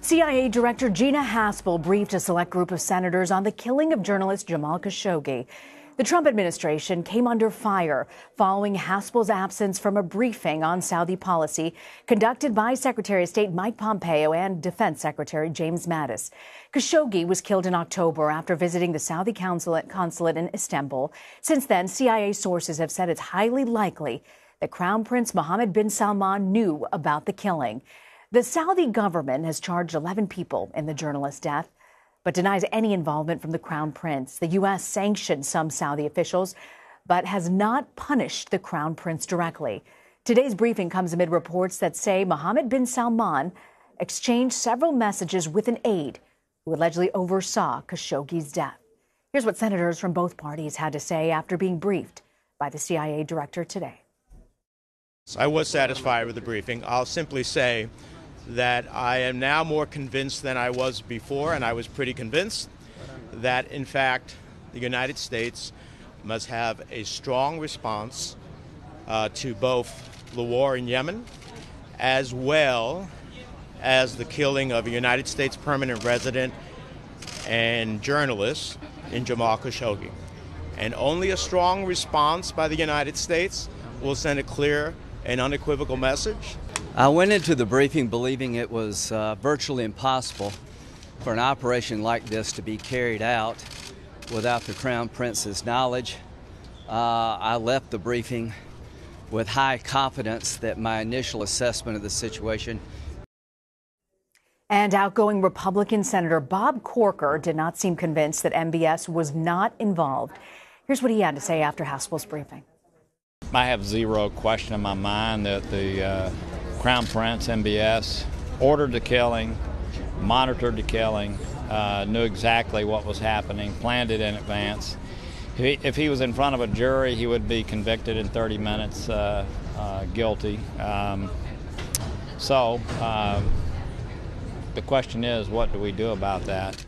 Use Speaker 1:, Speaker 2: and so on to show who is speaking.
Speaker 1: CIA Director Gina Haspel briefed a select group of senators on the killing of journalist Jamal Khashoggi. The Trump administration came under fire following Haspel's absence from a briefing on Saudi policy conducted by Secretary of State Mike Pompeo and Defense Secretary James Mattis. Khashoggi was killed in October after visiting the Saudi consulate in Istanbul. Since then, CIA sources have said it's highly likely that Crown Prince Mohammed bin Salman knew about the killing. The Saudi government has charged 11 people in the journalist's death, but denies any involvement from the Crown Prince. The U.S. sanctioned some Saudi officials, but has not punished the Crown Prince directly. Today's briefing comes amid reports that say Mohammed bin Salman exchanged several messages with an aide who allegedly oversaw Khashoggi's death. Here's what senators from both parties had to say after being briefed by the CIA director today.
Speaker 2: I was satisfied with the briefing. I'll simply say that I am now more convinced than I was before, and I was pretty convinced that, in fact, the United States must have a strong response to both the war in Yemen as well as the killing of a United States permanent resident and journalist in Jamal Khashoggi. And only a strong response by the United States will send a clear and unequivocal message.
Speaker 3: I went into the briefing believing it was virtually impossible for an operation like this to be carried out without the Crown Prince's knowledge. I left the briefing with high confidence that my initial assessment of the situation.
Speaker 1: And outgoing Republican Senator Bob Corker did not seem convinced that MBS was not involved. Here's what he had to say after Haspel's briefing.
Speaker 4: I have zero question in my mind that the Crown Prince, MBS, ordered the killing, monitored the killing, knew exactly what was happening, planned it in advance. If he was in front of a jury, he would be convicted in 30 minutes guilty. So the question is, what do we do about that?